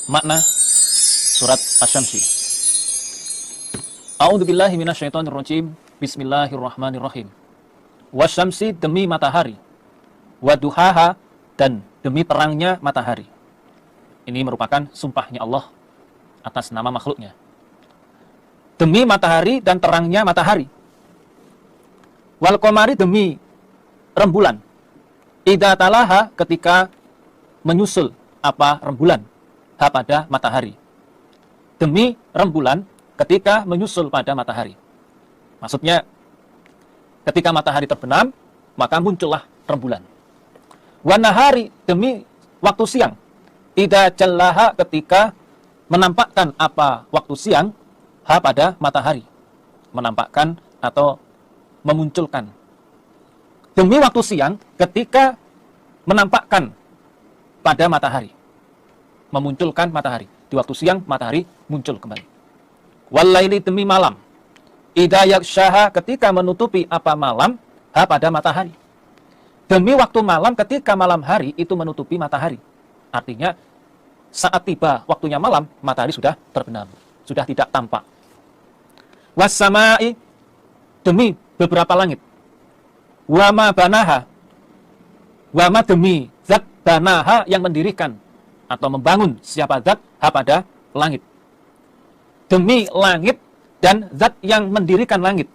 makna surat Asy-Syamsi. A'udzubillahi minasyaitonirrajim. Bismillahirrahmanirrahim. Wasyamsi, demi matahari, waduhaha, dan demi terangnya matahari. Ini merupakan sumpahnya Allah atas nama makhluknya. Demi matahari dan terangnya matahari. Wal qamari, demi rembulan. Idza talaha, ketika menyusul apa rembulan, ha pada matahari. Demi rembulan ketika menyusul pada matahari. Maksudnya ketika matahari terbenam, maka muncullah rembulan. Wan nahari, demi waktu siang. Idza jallaha, ketika menampakkan apa waktu siang, ha pada matahari. Menampakkan atau memunculkan. Demi waktu siang ketika menampakkan pada matahari. Memunculkan matahari. Di waktu siang matahari muncul kembali. Walaili, demi malam. Idza yaghshaha, ketika menutupi apa malam, ha pada matahari. Demi waktu malam ketika malam hari itu menutupi matahari. Artinya saat tiba waktunya malam, matahari sudah terbenam, sudah tidak tampak. Was-samai, demi beberapa langit. Wama banaha, wama, demi zat banaha, yang mendirikan atau membangun siapa zat, ha pada langit. Demi langit dan zat yang mendirikan langit,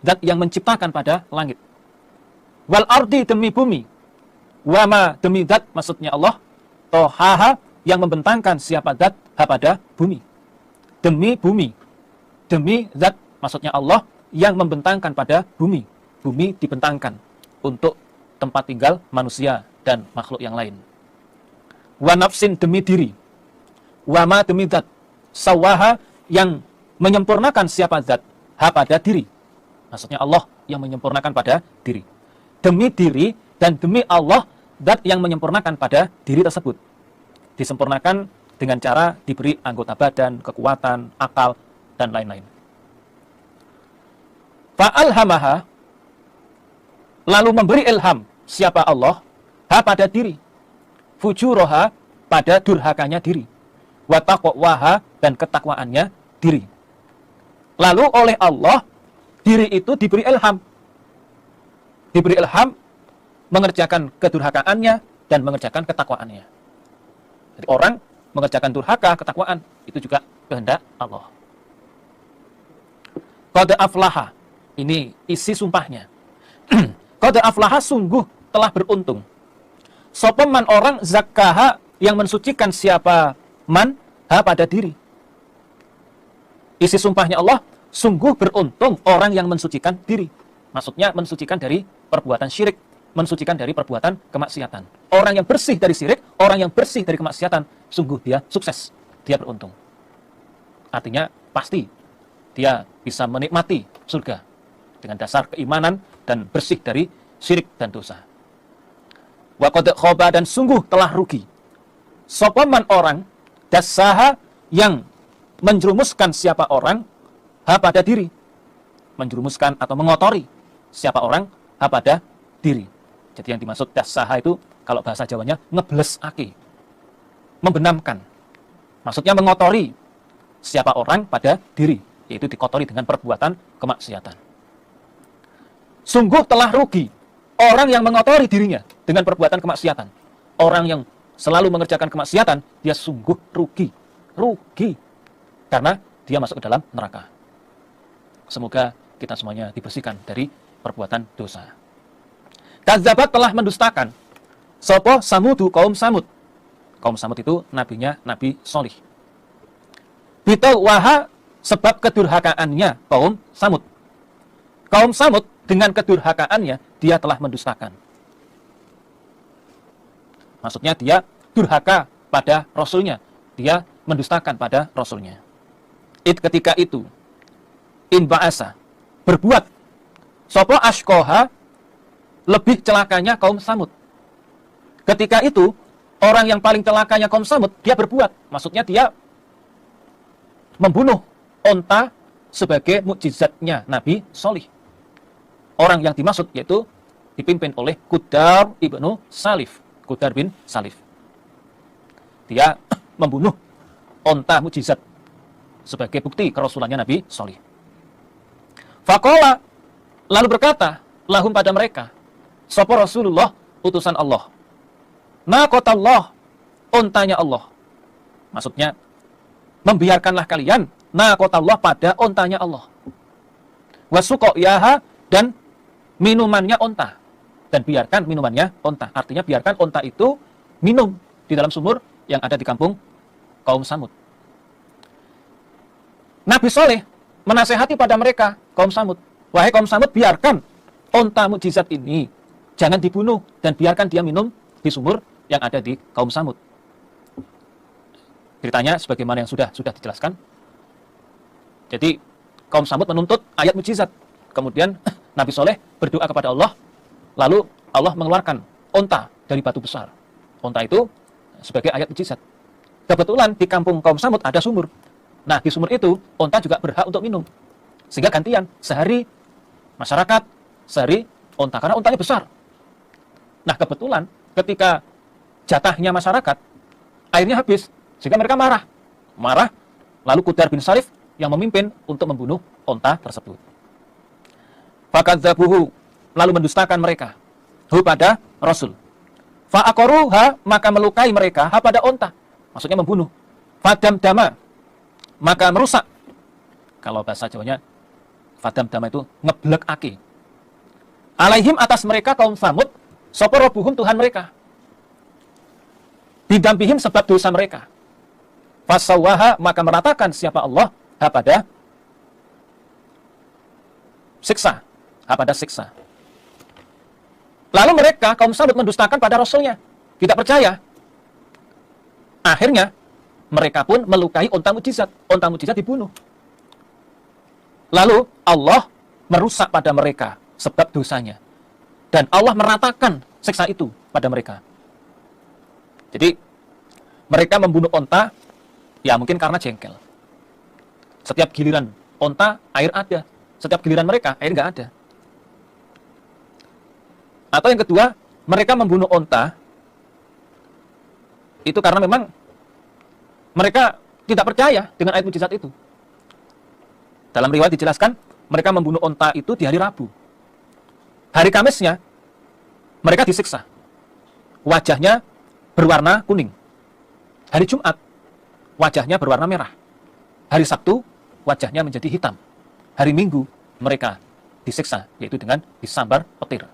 zat yang menciptakan pada langit. Wal ardi, demi bumi. Wama, demi zat, maksudnya Allah, tohaha, yang membentangkan siapa zat, ha pada bumi. Demi bumi. Demi zat, maksudnya Allah, yang membentangkan pada bumi. Bumi dibentangkan untuk tempat tinggal manusia dan makhluk yang lain. Wa nafsin, demi diri. Wama, demi zat. Sawaha, yang menyempurnakan siapa zat, ha pada diri. Maksudnya Allah yang menyempurnakan pada diri. Demi diri dan demi Allah, zat yang menyempurnakan pada diri tersebut. Disempurnakan dengan cara diberi anggota badan, kekuatan, akal, dan lain-lain. Fa'alhamaha, lalu memberi ilham siapa Allah, ha pada diri. Fujuroha, pada durhakanya diri. Wa taqwaha, dan ketakwaannya diri. Lalu oleh Allah, diri itu diberi ilham. Diberi ilham mengerjakan kedurhakaannya dan mengerjakan ketakwaannya. Jadi orang mengerjakan durhaka, ketakwaan, itu juga kehendak Allah. Qad aflaha, ini isi sumpahnya. Qad aflaha, sungguh telah beruntung. Sapa man orang zakkaha, yang mensucikan siapa man, ha pada diri. Isi sumpahnya Allah, sungguh beruntung orang yang mensucikan diri. Maksudnya mensucikan dari perbuatan syirik, mensucikan dari perbuatan kemaksiatan. Orang yang bersih dari syirik, orang yang bersih dari kemaksiatan, sungguh dia sukses, dia beruntung. Artinya pasti dia bisa menikmati surga dengan dasar keimanan dan bersih dari syirik dan dosa. Wa qad khaba, dan sungguh telah rugi. Sapa man orang dassaha, yang menjerumuskan siapa orang, ha pada diri. Menjerumuskan atau mengotori siapa orang, ha pada diri. Jadi yang dimaksud dassaha itu, kalau bahasa Jawanya, ngeblesake, membenamkan. Maksudnya mengotori siapa orang pada diri, yaitu dikotori dengan perbuatan kemaksiatan. Sungguh telah rugi orang yang mengotori dirinya dengan perbuatan kemaksiatan. Orang yang selalu mengerjakan kemaksiatan, dia sungguh rugi. Rugi. Karena dia masuk ke dalam neraka. Semoga kita semuanya dibersihkan dari perbuatan dosa. Kadzabat, telah mendustakan. Sopo Samudu, kaum Samud. Kaum Samud itu nabinya Nabi Solih. Bitawwaha, sebab kedurhakaannya kaum Samud. Kaum Samud dengan kedurhakaannya dia telah mendustakan. Maksudnya dia durhaka pada Rasulnya. Dia mendustakan pada Rasulnya. Ketika itu, in ba'asa, berbuat, sopo ashkoha, lebih celakanya kaum Samud. Ketika itu, orang yang paling celakanya kaum Samud, dia berbuat. Maksudnya dia membunuh onta sebagai mukjizatnya Nabi Solih. Orang yang dimaksud yaitu dipimpin oleh Qudar ibnu Salif. Qudar bin Salif. Dia membunuh onta mukjizat sebagai bukti kerasulannya Nabi Shalih. Faqala, lalu berkata lahum pada mereka, sapa Rasulullah utusan Allah, naqatallah, ontanya Allah. Maksudnya, membiarkanlah kalian naqatallah pada ontanya Allah. Wasuqayaha, dan minumannya onta. Dan biarkan minumannya onta. Artinya biarkan onta itu minum di dalam sumur yang ada di kampung kaum Samud. Nabi Shalih menasehati pada mereka, kaum Samud. Wahai kaum Samud, biarkan onta mukjizat ini jangan dibunuh dan biarkan dia minum di sumur yang ada di kaum Samud. Ceritanya sebagaimana yang sudah dijelaskan. Jadi kaum Samud menuntut ayat mukjizat. Kemudian Nabi Shalih berdoa kepada Allah, lalu Allah mengeluarkan onta dari batu besar. Onta itu sebagai ayat mukjizat. Kebetulan di kampung kaum Samud ada sumur. Nah, di sumur itu onta juga berhak untuk minum. Sehingga gantian, sehari masyarakat, sehari onta, karena ontanya besar. Nah, kebetulan ketika jatahnya masyarakat, airnya habis, sehingga mereka marah, lalu Qudar bin Sarif yang memimpin untuk membunuh onta tersebut. Fakadzabuhu, lalu mendustakan mereka pada Rasul. Fa'aqaruha, maka melukai mereka pada onta, maksudnya membunuh. Fadamdama, maka merusak. Kalau bahasa Jawanya, fadamdama itu ngeblek-aki. Alaihim, atas mereka kaum Samud, sapa rabbuhum, Tuhan mereka. Bidampihim, sebab dosa mereka. Fasawaha, maka meratakan siapa Allah pada siksa. Lalu mereka, kaum Samud, mendustakan pada Rasulnya. Tidak percaya. Akhirnya, mereka pun melukai onta mukjizat. Onta mukjizat dibunuh. Lalu, Allah merusak pada mereka sebab dosanya. Dan Allah meratakan siksa itu pada mereka. Jadi, mereka membunuh onta, ya mungkin karena jengkel. Setiap giliran onta, air ada. Setiap giliran mereka, air nggak ada. Atau yang kedua, mereka membunuh onta, itu karena memang mereka tidak percaya dengan ayat mukjizat itu. Dalam riwayat dijelaskan, mereka membunuh onta itu di hari Rabu. Hari Kamisnya, mereka disiksa. Wajahnya berwarna kuning. Hari Jumat, wajahnya berwarna merah. Hari Sabtu, wajahnya menjadi hitam. Hari Minggu, mereka disiksa, yaitu dengan disambar petir.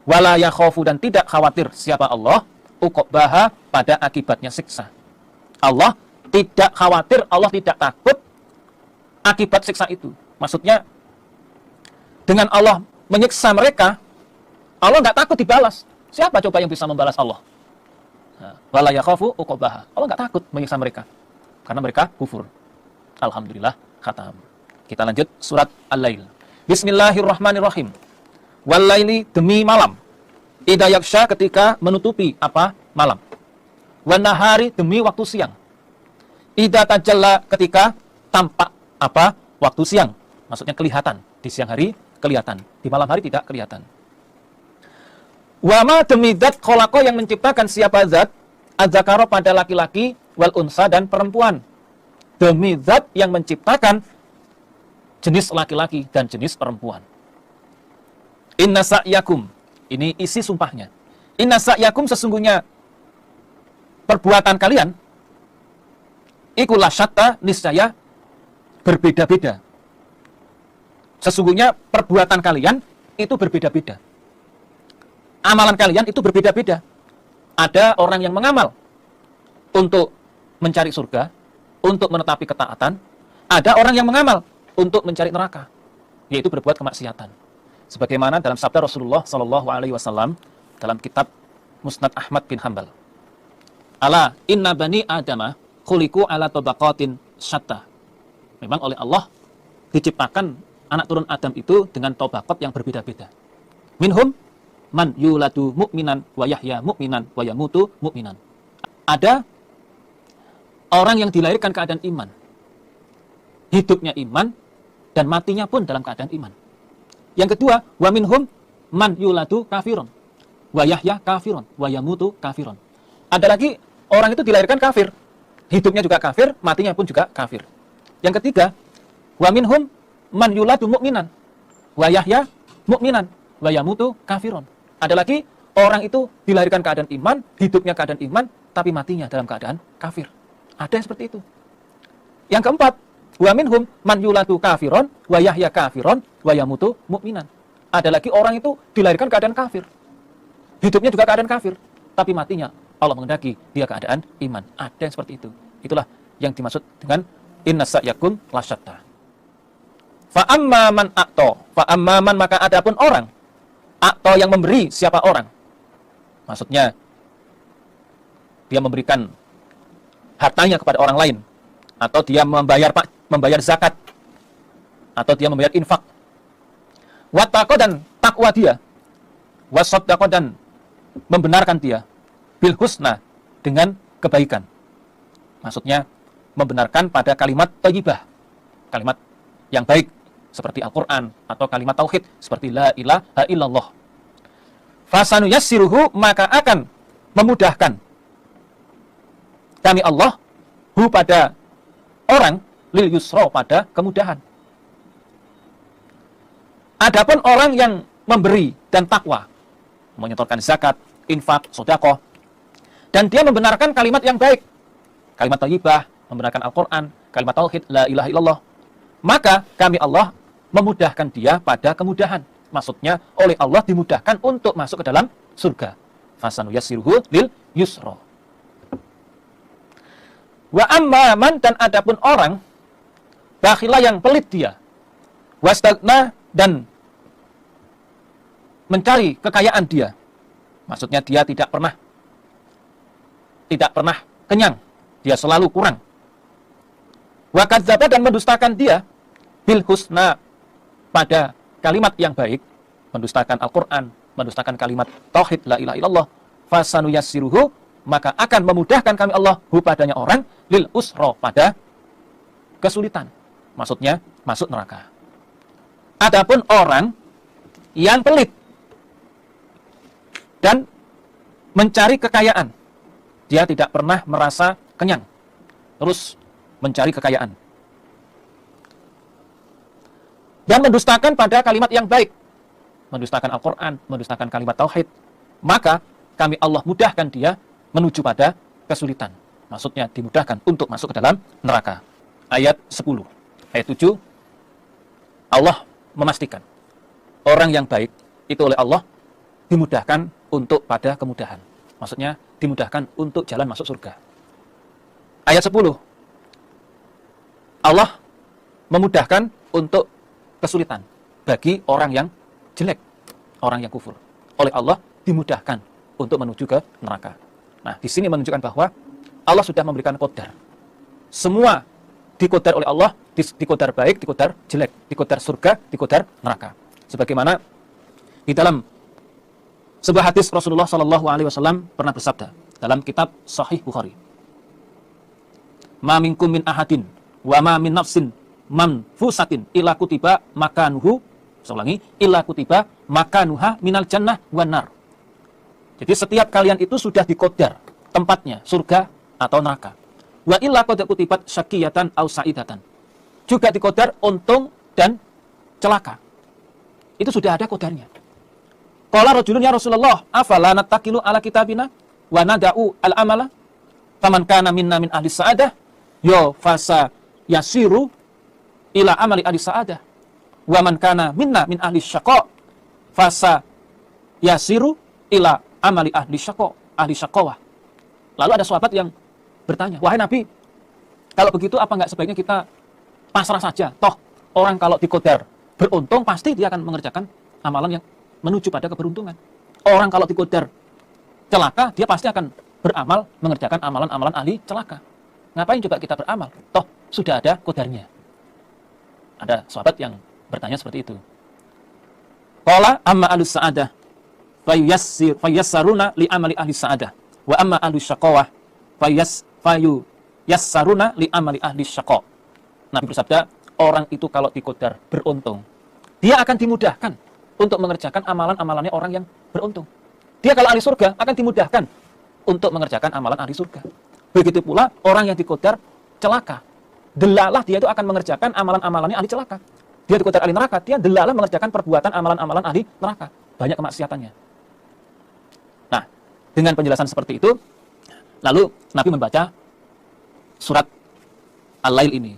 Wala yakhafu, dan tidak khawatir siapa Allah, uqbaha, pada akibatnya siksa. Allah tidak khawatir, Allah tidak takut akibat siksa itu. Maksudnya, dengan Allah menyiksa mereka, Allah nggak takut dibalas. Siapa coba yang bisa membalas Allah? Wala yakhafu uqbaha. Allah nggak takut menyiksa mereka, karena mereka kufur. Alhamdulillah, khatam. Kita lanjut surat Al-Lail. Bismillahirrahmanirrahim. Wal-laili, demi malam. Idza yaksha, ketika menutupi apa? Malam. Wan-nahari, demi waktu siang. Idza tajalla, ketika tampak apa? Waktu siang. Maksudnya kelihatan. Di siang hari kelihatan, di malam hari tidak kelihatan. Wa ma, demi zat, khalaqa, yang menciptakan siapa zat, az-zakara, pada laki-laki, wal unsa, dan perempuan. Demi zat yang menciptakan jenis laki-laki dan jenis perempuan. Inna sa'yakum, ini isi sumpahnya. Inna sa'yakum, sesungguhnya perbuatan kalian, iku lasyatta, niscaya berbeda-beda. Sesungguhnya perbuatan kalian itu berbeda-beda. Amalan kalian itu berbeda-beda. Ada orang yang mengamal untuk mencari surga, untuk menetapi ketaatan. Ada orang yang mengamal untuk mencari neraka, yaitu berbuat kemaksiatan. Sebagaimana dalam sabda Rasulullah SAW dalam kitab Musnad Ahmad bin Hanbal. Ala inna bani adama khuliqu ala tabaqatin syatta. Memang oleh Allah diciptakan anak turun Adam itu dengan tabaqat yang berbeda-beda. Minhum man yuladu mu'minan wa yahya mu'minan wa yamutu mu'minan. Ada orang yang dilahirkan keadaan iman, hidupnya iman, dan matinya pun dalam keadaan iman. Yang kedua, wa minhum man yuladu kafirun wa yahya kafirun wa yamutu kafirun. Ada lagi orang itu dilahirkan kafir, hidupnya juga kafir, matinya pun juga kafir. Yang ketiga, wa minhum man yuladu mu'minan wa yahya mu'minan wa yamutu kafirun. Ada lagi orang itu dilahirkan keadaan iman, hidupnya keadaan iman, tapi matinya dalam keadaan kafir. Ada yang seperti itu. Yang keempat, wa minhum man yuladu kafirun wa yahya kafirun wa yamutu mu'minan. Ada lagi orang itu dilahirkan keadaan kafir, hidupnya juga keadaan kafir, tapi matinya Allah menghendaki dia keadaan iman. Ada yang seperti itu. Itulah yang dimaksud dengan inna sa'yakum lasyatta. Fa amma man a'to, fa amma man, maka adapun orang a'to yang memberi, siapa orang? Maksudnya dia memberikan hartanya kepada orang lain, atau dia membayar zakat, atau dia membayar infak. Wattaqo, dan takwa dia. Wasaddaqo, dan membenarkan dia bil husna, dengan kebaikan. Maksudnya membenarkan pada kalimat thayyibah, kalimat yang baik seperti Al-Qur'an, atau kalimat tauhid seperti la ilaha illallah. Fasanuyassiruhu, maka akan memudahkan kami Allah hu, pada orang, lil yusra, pada kemudahan. Adapun orang yang memberi dan takwa, menyetorkan zakat, infak, sedekah, dan dia membenarkan kalimat yang baik, kalimat thayyibah, membenarkan Al-Qur'an, kalimat tauhid, la ilaha illallah, maka kami Allah memudahkan dia pada kemudahan. Maksudnya oleh Allah dimudahkan untuk masuk ke dalam surga. Fasanuyassiruhu lil yusra. Wa amma man, dan adapun orang bakhila yang pelit dia, wastagna, dan mencari kekayaan dia. Maksudnya dia tidak pernah kenyang, dia selalu kurang. Wa kadzdzaba, dan mendustakan dia bil husna, pada kalimat yang baik, mendustakan Al-Qur'an, mendustakan kalimat tauhid la ilaha illallah. Fasanuyassiruhu, maka akan memudahkan kami Allah hu, padanya orang, lil usra, pada kesulitan. Maksudnya masuk neraka. Adapun orang yang pelit dan mencari kekayaan, dia tidak pernah merasa kenyang, terus mencari kekayaan, dan mendustakan pada kalimat yang baik, mendustakan Al-Qur'an, mendustakan kalimat tauhid, maka kami Allah mudahkan dia menuju pada kesulitan. Maksudnya dimudahkan untuk masuk ke dalam neraka. Ayat 10, ayat 7, Allah memastikan orang yang baik itu oleh Allah dimudahkan untuk pada kemudahan. Maksudnya dimudahkan untuk jalan masuk surga. Ayat 10, Allah memudahkan untuk kesulitan bagi orang yang jelek, orang yang kufur. Oleh Allah dimudahkan untuk menuju ke neraka. Nah, di sini menunjukkan bahwa Allah sudah memberikan qadar. Semua dikodar oleh Allah, dikodar baik, dikodar jelek, dikodar surga, dikodar neraka. Sebagaimana di dalam sebuah hadis Rasulullah SAW pernah bersabda dalam kitab Sahih Bukhari, "Ma minkum min ahadin wa ma min nafsin manfusatin illa kutiba makanuhu," saya ulangi, "illa kutiba makanuha minal jannah wan nar." Jadi setiap kalian itu sudah dikodar tempatnya, surga atau neraka. Wa illa qad kutibat syaqiyatan aw sa'idatan. Juga dikodar untung dan celaka. Itu sudah ada kodarnya. Qala rajulun ya Rasulullah, afala nattakilu ala kitabina wa nada'u al-amala? Faman kana minna min ahli sa'adah, yo fasa yasiru ila amali ahli sa'adah. Wa man kana minna min ahli syaqa, fasa yasiru ila amali ahli syaqa, ahli syaqawah. Lalu ada sahabat yang bertanya, wahai Nabi, kalau begitu apa enggak sebaiknya kita pasrah saja? Toh orang kalau dikodar beruntung pasti dia akan mengerjakan amalan yang menuju pada keberuntungan. Orang kalau dikodar celaka, dia pasti akan beramal mengerjakan amalan-amalan ahli celaka. Ngapain coba kita beramal? Toh sudah ada kodarnya. Ada sahabat yang bertanya seperti itu. Qala amma ahlus sa'adah fayassaruna li amali ahli sa'adah wa amma ahlus syaqawah fayassaruna li amali ahli syaqa. Nabi bersabda, orang itu kalau dikodar beruntung, dia akan dimudahkan untuk mengerjakan amalan-amalannya orang yang beruntung. Dia kalau ahli surga akan dimudahkan untuk mengerjakan amalan ahli surga. Begitu pula orang yang dikodar celaka. Delalah dia itu akan mengerjakan amalan-amalannya ahli celaka. Dia dikodar ahli neraka, dia delalah mengerjakan perbuatan amalan-amalan ahli neraka. Banyak kemaksiatannya. Nah, dengan penjelasan seperti itu, lalu Nabi membaca surat Al-Lail ini.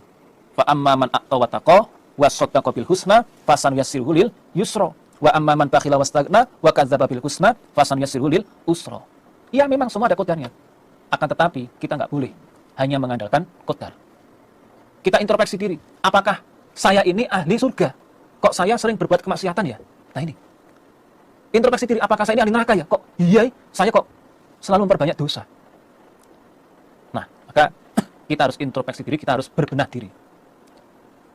Fa amma man a'ta wa taqa wa shaddaqa bil husna fasanuyassiruhu lil yusra wa amma man bakhila wastaghna wa kadzdzaba bil husna fasanuyassiruhu lil usra. Ya, memang semua ada kodarnya. Akan tetapi kita nggak boleh hanya mengandalkan kodar. Kita introspeksi diri. Apakah saya ini ahli surga? Kok saya sering berbuat kemaksiatan ya? Nah ini. Introspeksi diri. Apakah saya ini ahli neraka ya? Kok iya saya kok selalu memperbanyak dosa? Nah, maka kita harus introspeksi diri, kita harus berbenah diri.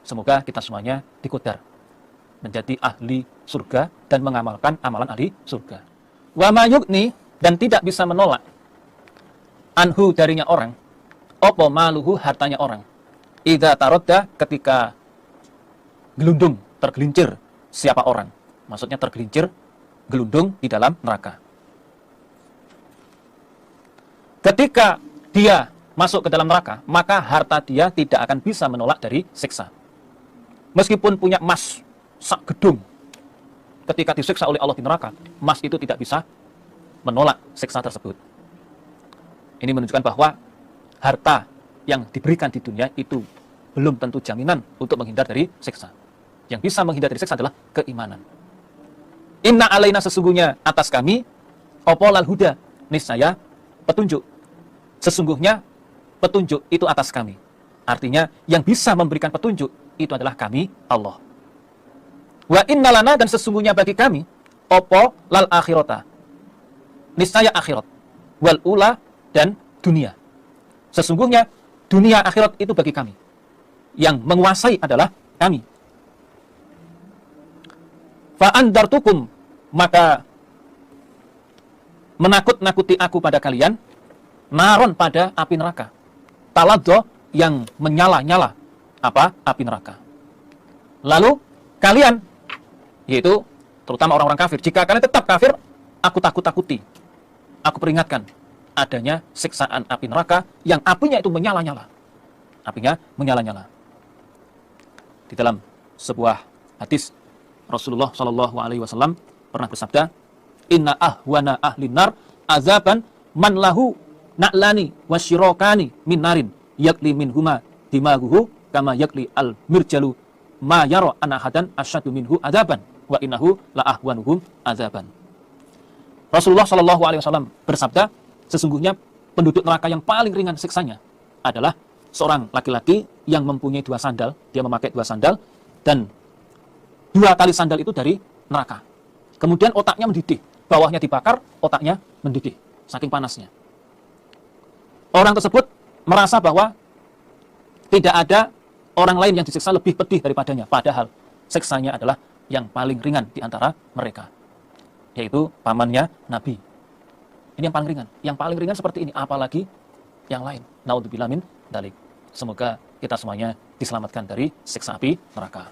Semoga kita semuanya dikodar menjadi ahli surga dan mengamalkan amalan ahli surga. Wa ma yughni, dan tidak bisa menolak anhu darinya orang, opo maluhu hartanya orang. Idza tarodda, ketika gelundung, tergelincir siapa orang. Maksudnya tergelincir, gelundung di dalam neraka. Ketika dia masuk ke dalam neraka, maka harta dia tidak akan bisa menolak dari siksa. Meskipun punya emas sak gedung, ketika disiksa oleh Allah di neraka, emas itu tidak bisa menolak siksa tersebut. Ini menunjukkan bahwa harta yang diberikan di dunia itu belum tentu jaminan untuk menghindar dari siksa. Yang bisa menghindar dari siksa adalah keimanan. Inna alaina, sesungguhnya atas kami, opolal huda, niscaya petunjuk. Sesungguhnya petunjuk itu atas kami. Artinya yang bisa memberikan petunjuk itu adalah kami, Allah. Wa inna lana, dan sesungguhnya bagi kami, opo lal akhirata, niscaya akhirat, wal ula, dan dunia. Sesungguhnya dunia akhirat itu bagi kami. Yang menguasai adalah kami. Fa'andartukum, maka menakut-nakuti aku pada kalian, naron, pada api neraka. Taladdo, yang menyala-nyala apa? Api neraka. Lalu kalian, yaitu terutama orang-orang kafir, jika kalian tetap kafir, aku takut-takuti, aku peringatkan adanya siksaan api neraka yang apinya itu menyala-nyala. Apinya menyala-nyala. Di dalam sebuah hadis, Rasulullah Shallallahu Alaihi Wasallam pernah bersabda, Inna ahwana ahli nar azaban man lahu na'lani wasyirokani min narin yakli min huma dimaguhu kama yakli al mirjalu ma yaro anahadan asyadu minhu azaban wa innahu la ahwanuhum azaban. Rasulullah Shallallahu Alaihi Wasallam bersabda, sesungguhnya penduduk neraka yang paling ringan siksanya adalah seorang laki-laki yang mempunyai 2 sandal, dia memakai 2 sandal, dan 2 tali sandal itu dari neraka. Kemudian otaknya mendidih, bawahnya dibakar, otaknya mendidih, saking panasnya. Orang tersebut merasa bahwa tidak ada orang lain yang disiksa lebih pedih daripadanya, padahal siksanya adalah yang paling ringan di antara mereka, yaitu pamannya Nabi. Ini yang paling ringan. Yang paling ringan seperti ini, apalagi yang lain. Naudzubillah min dzalik. Semoga kita semuanya diselamatkan dari siksa api neraka.